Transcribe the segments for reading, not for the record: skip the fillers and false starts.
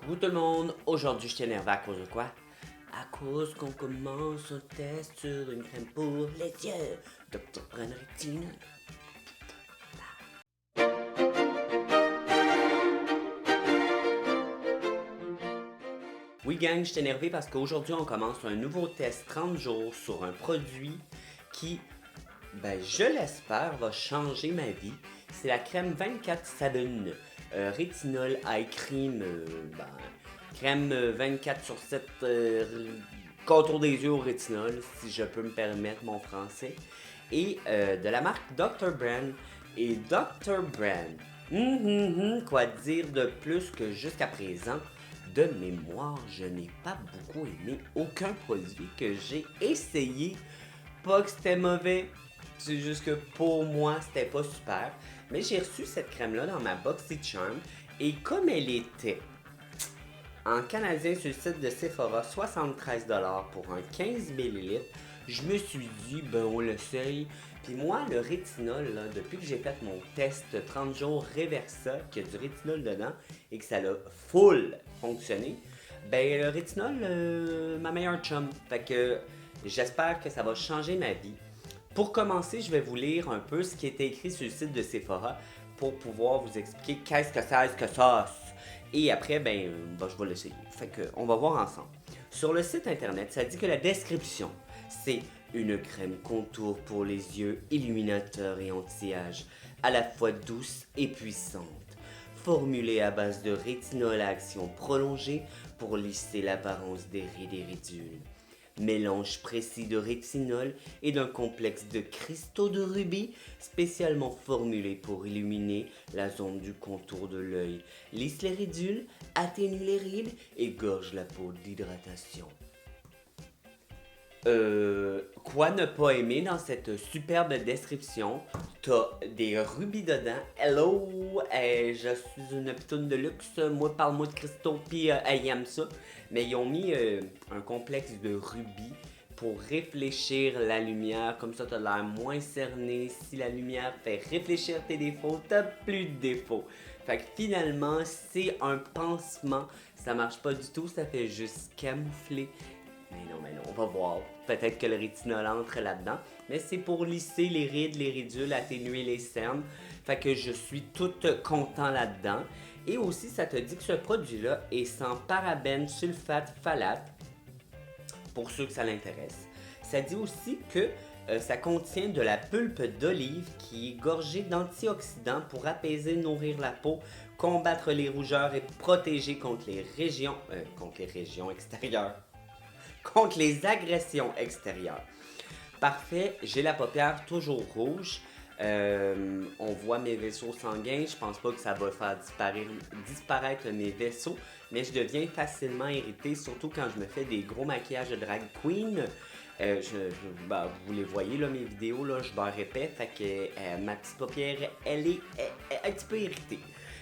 Coucou tout le monde, aujourd'hui je t'énerve à cause de quoi? À cause qu'on commence un test sur une crème pour les yeux. Dr. Brand Rétine. Oui gang, je t'ai énervé parce qu'aujourd'hui on commence un nouveau test 30 jours sur un produit qui, je l'espère, va changer ma vie. C'est la crème 24 Sabun Rétinol Eye Cream. Crème 24 sur 7 contour des yeux au rétinol, si je peux me permettre mon français. Et de la marque Dr. Brand. Et Dr. Brand, quoi dire de plus que jusqu'à présent? De mémoire, je n'ai pas beaucoup aimé aucun produit que j'ai essayé. Pas que c'était mauvais, c'est juste que pour moi, c'était pas super. Mais j'ai reçu cette crème-là dans ma BoxyCharm et comme elle était en canadien sur le site de Sephora, 73$ pour un 15 ml, je me suis dit, on l'essaye. Puis moi, le rétinol, là, depuis que j'ai fait mon test 30 jours Reversa, qui a du rétinol dedans, et que ça a full fonctionné, le rétinol, ma meilleure chum. Fait que j'espère que ça va changer ma vie. Pour commencer, je vais vous lire un peu ce qui était écrit sur le site de Sephora pour pouvoir vous expliquer qu'est-ce que ça. Et après, je vais l'essayer. Fait que, on va voir ensemble. Sur le site internet, ça dit que la description, c'est une crème contour pour les yeux, illuminateur et anti-âge, à la fois douce et puissante. Formulée à base de rétinol à action prolongée pour lisser l'apparence des rides et ridules. Mélange précis de rétinol et d'un complexe de cristaux de rubis spécialement formulé pour illuminer la zone du contour de l'œil, lisse les ridules, atténue les rides et gorge la peau d'hydratation. Quoi ne pas aimer dans cette superbe description? T'as des rubis dedans. Hello, je suis une pitoune de luxe. Moi, parle-moi de cristaux, pis elle aime ça. Mais ils ont mis un complexe de rubis pour réfléchir la lumière. Comme ça, t'as l'air moins cerné. Si la lumière fait réfléchir tes défauts, t'as plus de défauts. Fait que finalement, c'est un pansement. Ça marche pas du tout, ça fait juste camoufler. Mais non, on va voir. Peut-être que le rétinol entre là-dedans. Mais c'est pour lisser les rides, les ridules, atténuer les cernes. Fait que je suis toute content là-dedans. Et aussi, ça te dit que ce produit-là est sans parabènes, sulfate, phthalate, pour ceux que ça l'intéresse. Ça dit aussi que ça contient de la pulpe d'olive qui est gorgée d'antioxydants pour apaiser, nourrir la peau, combattre les rougeurs et protéger contre les régions extérieures. Contre les agressions extérieures. Parfait, j'ai la paupière toujours rouge. On voit mes vaisseaux sanguins. Je pense pas que ça va faire disparaître mes vaisseaux, mais je deviens facilement irritée, surtout quand je me fais des gros maquillages de drag queen. Vous les voyez là, mes vidéos, là, je beurre épais, fait que ma petite paupière, elle est un petit peu irritée.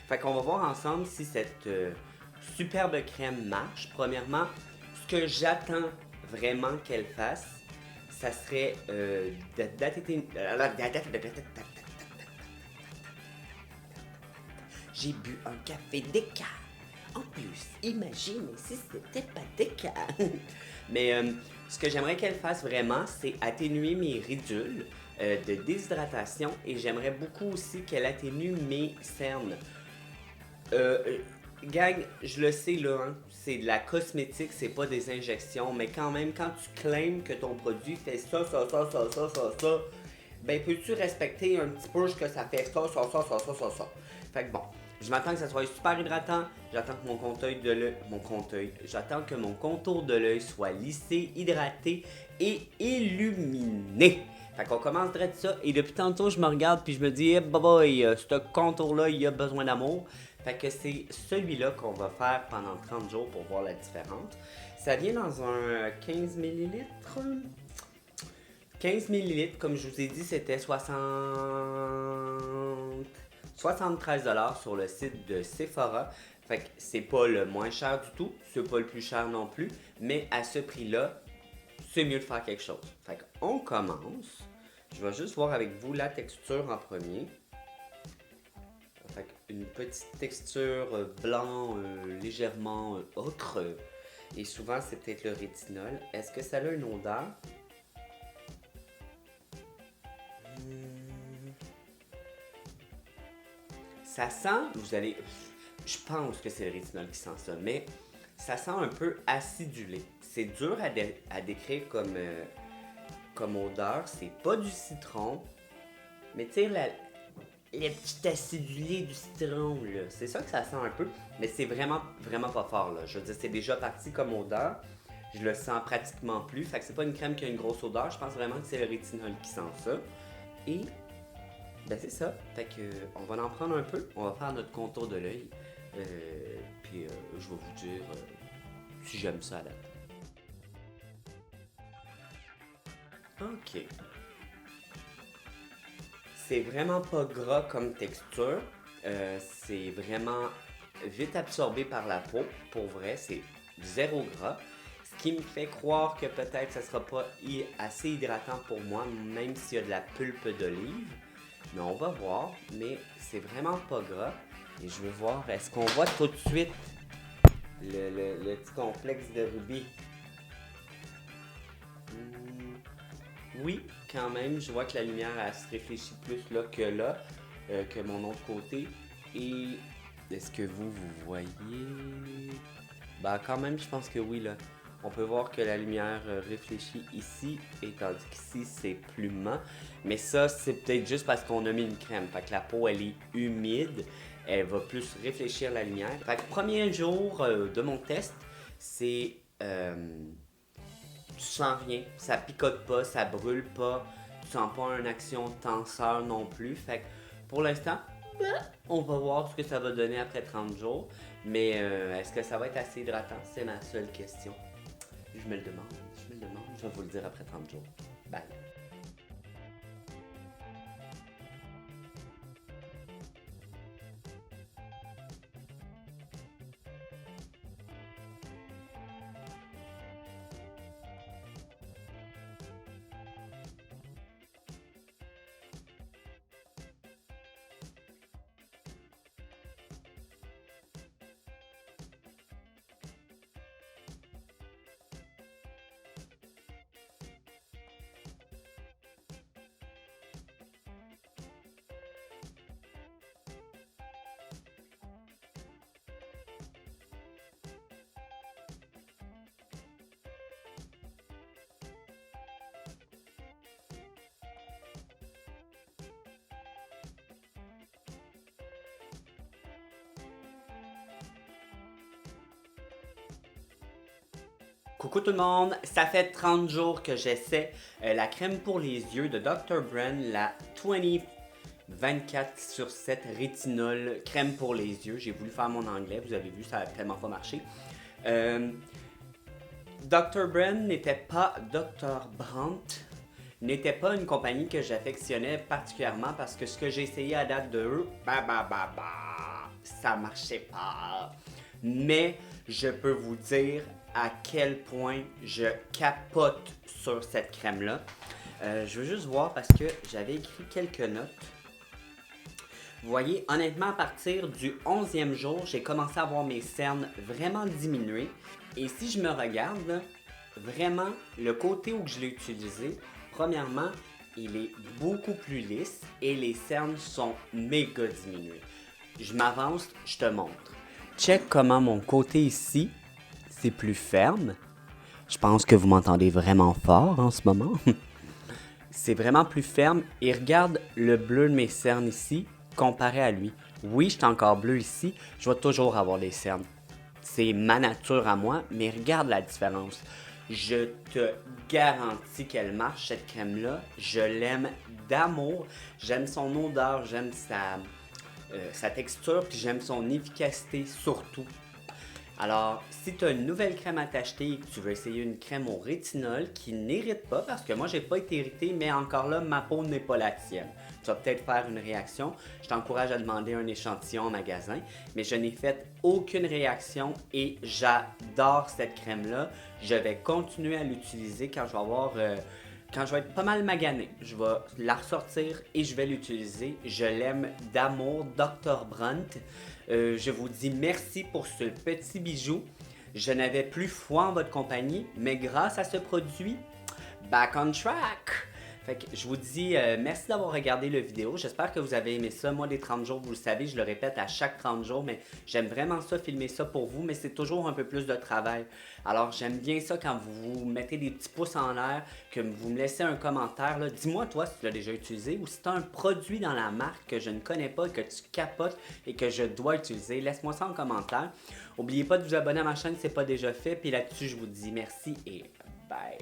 Fait qu'on va voir ensemble si cette superbe crème marche. Premièrement, ce que j'attends vraiment qu'elle fasse, ça serait j'ai bu un café déca. En plus, imagine si c'était pas déca. Mais ce que j'aimerais qu'elle fasse vraiment, c'est atténuer mes ridules de déshydratation et j'aimerais beaucoup aussi qu'elle atténue mes cernes. Gang, je le sais là, hein, c'est de la cosmétique, c'est pas des injections, mais quand même, quand tu claimes que ton produit fait ça, peux-tu respecter un petit peu ce que ça fait ça. Fait que bon, je m'attends que ça soit super hydratant, j'attends que j'attends que mon contour de l'œil soit lissé, hydraté et illuminé. Fait qu'on commence direct ça, et depuis tantôt, je me regarde puis je me dis, ce contour-là, il a besoin d'amour. Fait que c'est celui-là qu'on va faire pendant 30 jours pour voir la différence. Ça vient dans un 15 ml. 15 ml, comme je vous ai dit, c'était 73$ sur le site de Sephora. Fait que c'est pas le moins cher du tout, c'est pas le plus cher non plus, mais à ce prix-là, c'est mieux de faire quelque chose. Fait qu'on commence. Je vais juste voir avec vous la texture en premier. Fait une petite texture blanc légèrement ocre. Et souvent, c'est peut-être le rétinol. Est-ce que ça a une odeur? Ça sent, vous allez... Je pense que c'est le rétinol qui sent ça, mais ça sent un peu acidulé. C'est dur à décrire comme odeur. C'est pas du citron, mais tu sais, les petits acidulés du citron, là. C'est ça que ça sent un peu, mais c'est vraiment, vraiment pas fort, là. Je veux dire, c'est déjà parti comme odeur. Je le sens pratiquement plus. Fait que c'est pas une crème qui a une grosse odeur. Je pense vraiment que c'est le rétinol qui sent ça. Et, ben c'est ça. Fait que, on va en prendre un peu. On va faire notre contour de l'œil. Puis, je vais vous dire si j'aime ça à date. Ok. C'est vraiment pas gras comme texture. C'est vraiment vite absorbé par la peau. Pour vrai, c'est zéro gras. Ce qui me fait croire que peut-être ça sera pas assez hydratant pour moi, même s'il y a de la pulpe d'olive. Mais on va voir. Mais c'est vraiment pas gras. Et je veux voir, est-ce qu'on voit tout de suite le petit complexe de rubis? Oui, quand même, je vois que la lumière elle se réfléchit plus là, que mon autre côté. Et est-ce que vous voyez? Bah quand même, je pense que oui, là. On peut voir que la lumière réfléchit ici, et tandis qu'ici, c'est plus mat. Mais ça, c'est peut-être juste parce qu'on a mis une crème. Fait que la peau, elle est humide. Elle va plus réfléchir la lumière. Fait que premier jour de mon test, c'est... tu sens rien, ça picote pas, ça brûle pas, tu sens pas une action tenseur non plus. Fait que pour l'instant, on va voir ce que ça va donner après 30 jours. Mais est-ce que ça va être assez hydratant? C'est ma seule question. Je me le demande, je vais vous le dire après 30 jours. Bye. Coucou tout le monde, ça fait 30 jours que j'essaie la crème pour les yeux de Dr. Bren, la 20 24/7 rétinol crème pour les yeux. J'ai voulu faire mon anglais, vous avez vu, ça a tellement pas marché. Dr. Bren n'était pas Dr. Brandt, n'était pas une compagnie que j'affectionnais particulièrement parce que ce que j'ai essayé à date de eux, ça marchait pas. Mais je peux vous dire à quel point je capote sur cette crème-là. Je veux juste voir parce que j'avais écrit quelques notes. Vous voyez, honnêtement, à partir du 11e jour, j'ai commencé à voir mes cernes vraiment diminuer. Et si je me regarde, là, vraiment, le côté où je l'ai utilisé, premièrement, il est beaucoup plus lisse et les cernes sont méga diminuées. Je m'avance, je te montre. Check comment mon côté ici, c'est plus ferme. Je pense que vous m'entendez vraiment fort en ce moment. C'est vraiment plus ferme. Et regarde le bleu de mes cernes ici, comparé à lui. Oui, je suis encore bleu ici, je vais toujours avoir des cernes. C'est ma nature à moi, mais regarde la différence. Je te garantis qu'elle marche, cette crème-là. Je l'aime d'amour. J'aime son odeur, j'aime sa texture, puis j'aime son efficacité surtout. Alors, si tu as une nouvelle crème à t'acheter et que tu veux essayer une crème au rétinol qui n'irrite pas, parce que moi, j'ai pas été irrité, mais encore là, ma peau n'est pas la tienne. Tu vas peut-être faire une réaction. Je t'encourage à demander un échantillon en magasin, mais je n'ai fait aucune réaction et j'adore cette crème-là. Je vais continuer à l'utiliser quand je vais avoir quand je vais être pas mal magané, je vais la ressortir et je vais l'utiliser. Je l'aime d'amour, Dr. Brunt. Je vous dis merci pour ce petit bijou. Je n'avais plus foi en votre compagnie, mais grâce à ce produit, back on track! Fait que je vous dis merci d'avoir regardé la vidéo. J'espère que vous avez aimé ça. Moi, les 30 jours, vous le savez, je le répète à chaque 30 jours, mais j'aime vraiment ça, filmer ça pour vous, mais c'est toujours un peu plus de travail. Alors, j'aime bien ça quand vous mettez des petits pouces en l'air, que vous me laissez un commentaire. Dis-moi, toi, si tu l'as déjà utilisé ou si tu as un produit dans la marque que je ne connais pas, que tu capotes et que je dois utiliser. Laisse-moi ça en commentaire. N'oubliez pas de vous abonner à ma chaîne si ce n'est pas déjà fait. Puis là-dessus, je vous dis merci et bye!